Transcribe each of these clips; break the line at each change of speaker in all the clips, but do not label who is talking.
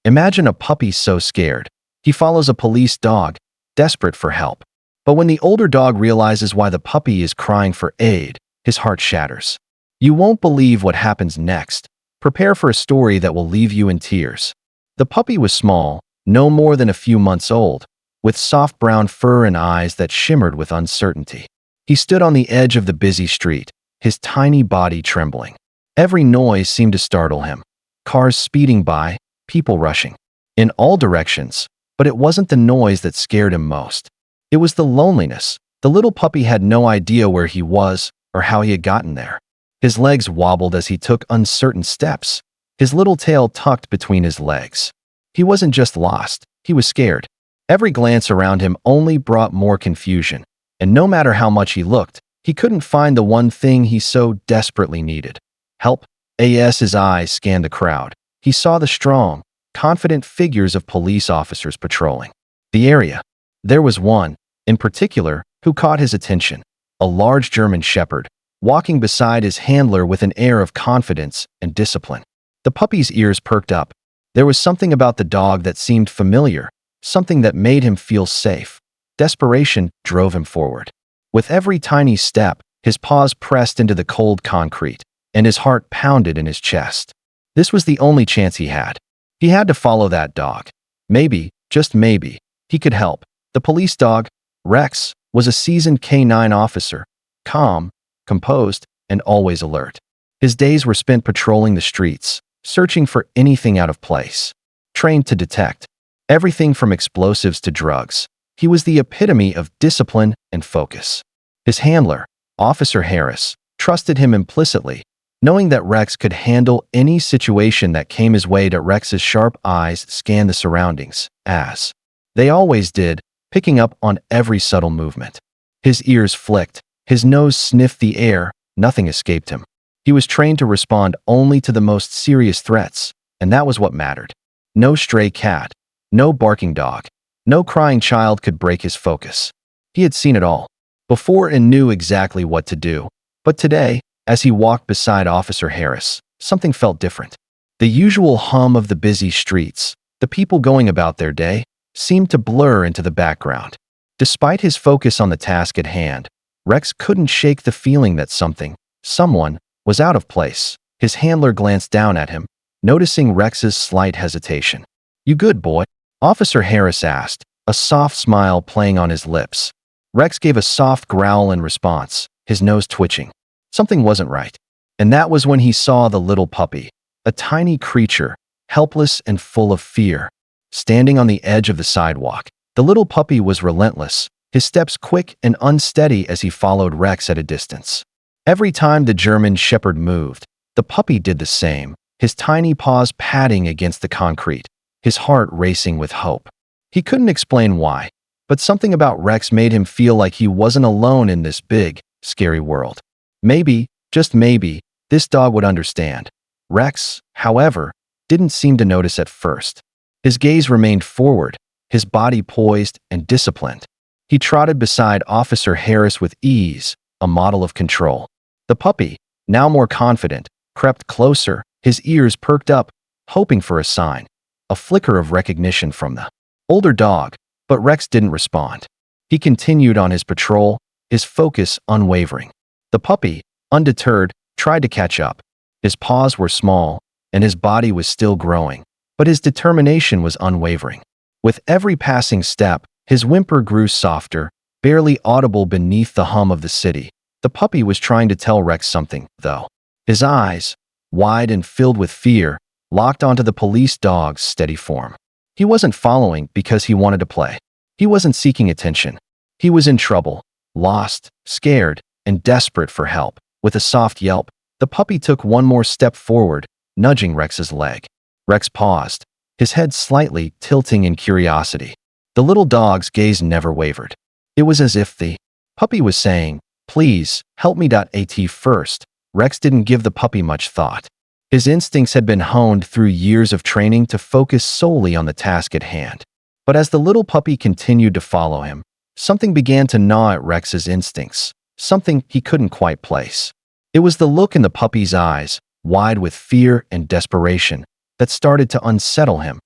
Imagine a puppy so scared. He follows a police dog, desperate for help. But when the older dog realizes why the puppy is crying for aid, his heart shatters. You won't believe what happens next. Prepare for a story that will leave you in tears. The puppy was small, no more than a few months old, with soft brown fur and eyes that shimmered with uncertainty. He stood on the edge of the busy street, his tiny body trembling. Every noise seemed to startle him. Cars speeding by, people rushing in all directions. But it wasn't the noise that scared him most. It was the loneliness. The little puppy had no idea where he was or how he had gotten there. His legs wobbled as he took uncertain steps, his little tail tucked between his legs. He wasn't just lost, he was scared. Every glance around him only brought more confusion, and no matter how much he looked, he couldn't find the one thing he so desperately needed. Help. His eyes scanned the crowd. He saw the strong, confident figures of police officers patrolling the area. There was one, in particular, who caught his attention, a large German shepherd, walking beside his handler with an air of confidence and discipline. The puppy's ears perked up. There was something about the dog that seemed familiar, something that made him feel safe. Desperation drove him forward. With every tiny step, his paws pressed into the cold concrete, and his heart pounded in his chest. This was the only chance he had. He had to follow that dog. Maybe, just maybe, he could help. The police dog, Rex, was a seasoned K9 officer, calm, composed, and always alert. His days were spent patrolling the streets, searching for anything out of place. Trained to detect everything from explosives to drugs, he was the epitome of discipline and focus. His handler, Officer Harris, trusted him implicitly, knowing that Rex could handle any situation that came his way. Rex's sharp eyes scanned the surroundings, as they always did, picking up on every subtle movement. His ears flicked, his nose sniffed the air, nothing escaped him. He was trained to respond only to the most serious threats, and that was what mattered. No stray cat, no barking dog, no crying child could break his focus. He had seen it all before and knew exactly what to do. But today, as he walked beside Officer Harris, something felt different. The usual hum of the busy streets, the people going about their day, seemed to blur into the background. Despite his focus on the task at hand, Rex couldn't shake the feeling that someone, was out of place. His handler glanced down at him, noticing Rex's slight hesitation. "You good, boy?" Officer Harris asked, a soft smile playing on his lips. Rex gave a soft growl in response, his nose twitching. Something wasn't right. And that was when he saw the little puppy, a tiny creature, helpless and full of fear. Standing on the edge of the sidewalk, the little puppy was relentless, his steps quick and unsteady as he followed Rex at a distance. Every time the German shepherd moved, the puppy did the same, his tiny paws padding against the concrete, his heart racing with hope. He couldn't explain why, but something about Rex made him feel like he wasn't alone in this big, scary world. Maybe, just maybe, this dog would understand. Rex, however, didn't seem to notice at first. His gaze remained forward, his body poised and disciplined. He trotted beside Officer Harris with ease, a model of control. The puppy, now more confident, crept closer, his ears perked up, hoping for a sign, a flicker of recognition from the older dog, but Rex didn't respond. He continued on his patrol, his focus unwavering. The puppy, undeterred, tried to catch up. His paws were small, and his body was still growing, but his determination was unwavering. With every passing step, his whimper grew softer, barely audible beneath the hum of the city. The puppy was trying to tell Rex something, though. His eyes, wide and filled with fear, locked onto the police dog's steady form. He wasn't following because he wanted to play. He wasn't seeking attention. He was in trouble, lost, scared, and desperate for help. With a soft yelp, the puppy took one more step forward, nudging Rex's leg. Rex paused, his head slightly tilting in curiosity. The little dog's gaze never wavered. It was as if the puppy was saying, "Please, help me." At first, Rex didn't give the puppy much thought. His instincts had been honed through years of training to focus solely on the task at hand. But as the little puppy continued to follow him, something began to gnaw at Rex's instincts, something he couldn't quite place. It was the look in the puppy's eyes, wide with fear and desperation, that started to unsettle him.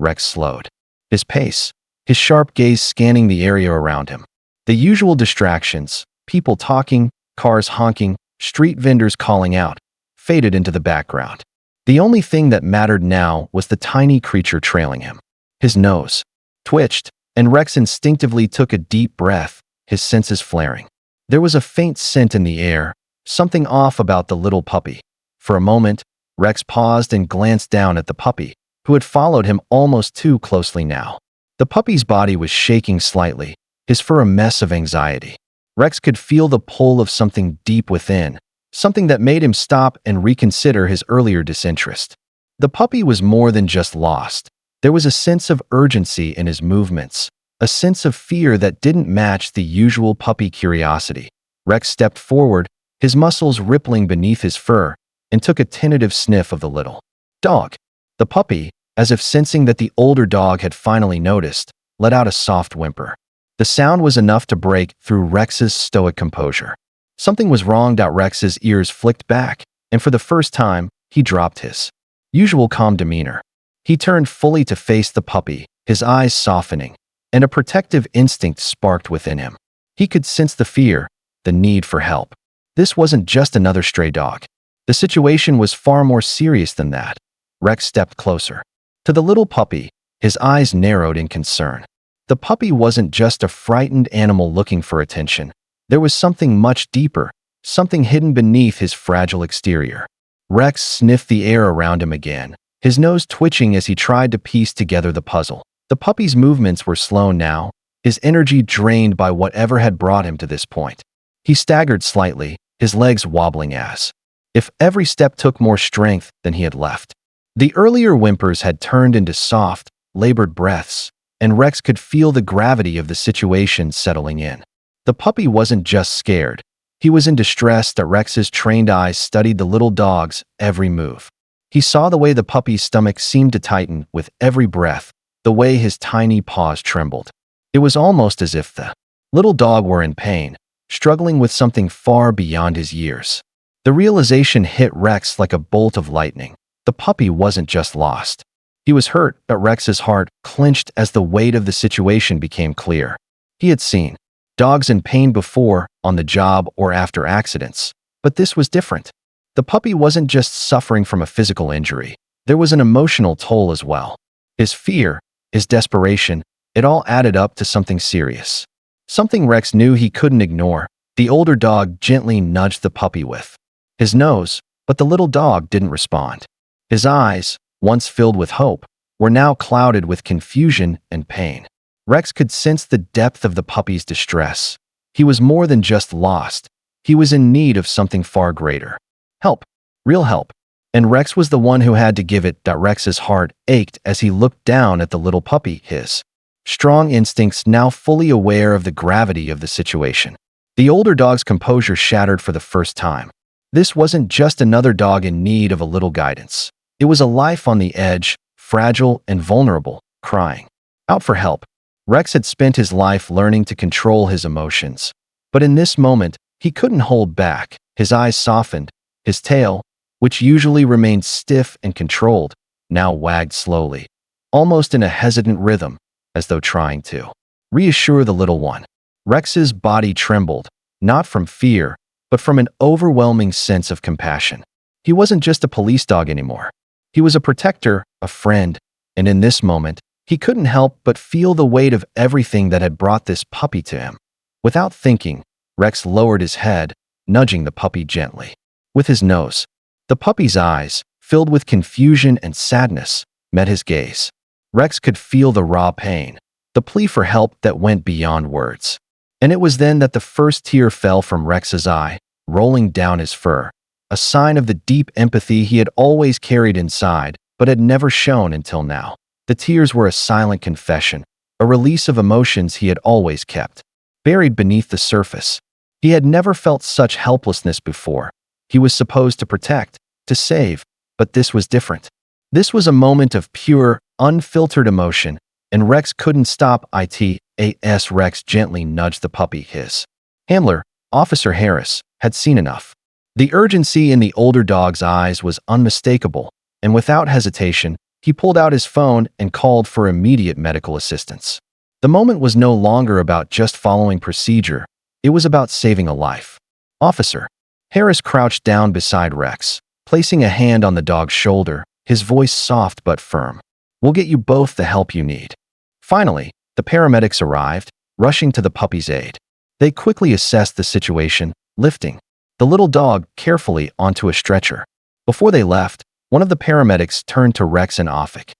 Rex slowed his pace, his sharp gaze scanning the area around him. The usual distractions, people talking, cars honking, street vendors calling out, faded into the background. The only thing that mattered now was the tiny creature trailing him. His nose twitched, and Rex instinctively took a deep breath, his senses flaring. There was a faint scent in the air, something off about the little puppy. For a moment, Rex paused and glanced down at the puppy, who had followed him almost too closely now. The puppy's body was shaking slightly, his fur a mess of anxiety. Rex could feel the pull of something deep within, something that made him stop and reconsider his earlier disinterest. The puppy was more than just lost. There was a sense of urgency in his movements, a sense of fear that didn't match the usual puppy curiosity. Rex stepped forward, his muscles rippling beneath his fur, and took a tentative sniff of the little dog. The puppy, as if sensing that the older dog had finally noticed, let out a soft whimper. The sound was enough to break through Rex's stoic composure. Something was wrong. Rex's ears flicked back, and for the first time, he dropped his usual calm demeanor. He turned fully to face the puppy, his eyes softening, and a protective instinct sparked within him. He could sense the fear, the need for help. This wasn't just another stray dog. The situation was far more serious than that. Rex stepped closer. To the little puppy, his eyes narrowed in concern. The puppy wasn't just a frightened animal looking for attention. There was something much deeper, something hidden beneath his fragile exterior. Rex sniffed the air around him again, his nose twitching as he tried to piece together the puzzle. The puppy's movements were slow now, his energy drained by whatever had brought him to this point. He staggered slightly, his legs wobbling as if every step took more strength than he had left. The earlier whimpers had turned into soft, labored breaths, and Rex could feel the gravity of the situation settling in. The puppy wasn't just scared. He was in distress. Rex's trained eyes studied the little dog's every move. He saw the way the puppy's stomach seemed to tighten with every breath, the way his tiny paws trembled. It was almost as if the little dog were in pain, struggling with something far beyond his years. The realization hit Rex like a bolt of lightning. The puppy wasn't just lost. He was hurt, but Rex's heart clenched as the weight of the situation became clear. He had seen dogs in pain before, on the job or after accidents, but this was different. The puppy wasn't just suffering from a physical injury. There was an emotional toll as well. His fear, his desperation, it all added up to something serious. Something Rex knew he couldn't ignore. The older dog gently nudged the puppy with his nose, but the little dog didn't respond. His eyes, once filled with hope, were now clouded with confusion and pain. Rex could sense the depth of the puppy's distress. He was more than just lost. He was in need of something far greater. Help. Real help. And Rex was the one who had to give it. Rex's heart ached as he looked down at the little puppy, his strong instincts now fully aware of the gravity of the situation. The older dog's composure shattered for the first time. This wasn't just another dog in need of a little guidance. It was a life on the edge, fragile and vulnerable, crying out for help. Rex had spent his life learning to control his emotions. But in this moment, he couldn't hold back. His eyes softened. His tail, which usually remained stiff and controlled, now wagged slowly, almost in a hesitant rhythm, as though trying to reassure the little one. Rex's body trembled, not from fear, but from an overwhelming sense of compassion. He wasn't just a police dog anymore. He was a protector, a friend, and in this moment, he couldn't help but feel the weight of everything that had brought this puppy to him. Without thinking, Rex lowered his head, nudging the puppy gently with his nose. The puppy's eyes, filled with confusion and sadness, met his gaze. Rex could feel the raw pain, the plea for help that went beyond words. And it was then that the first tear fell from Rex's eye, rolling down his fur, a sign of the deep empathy he had always carried inside, but had never shown until now. The tears were a silent confession, a release of emotions he had always kept, buried beneath the surface. He had never felt such helplessness before. He was supposed to protect, to save, but this was different. This was a moment of pure, unfiltered emotion, and Rex couldn't stop it. Rex gently nudged the puppy. His handler, Officer Harris, had seen enough. The urgency in the older dog's eyes was unmistakable, and without hesitation, He pulled out his phone and called for immediate medical assistance. The moment was no longer about just following procedure. It was about saving a life. Officer. Harris crouched down beside Rex, placing a hand on the dog's shoulder, his voice soft but firm. We'll get you both the help you need. Finally, the paramedics arrived, rushing to the puppy's aid. They quickly assessed the situation, lifting the little dog carefully onto a stretcher. Before they left, one of the paramedics turned to Rex and Afik.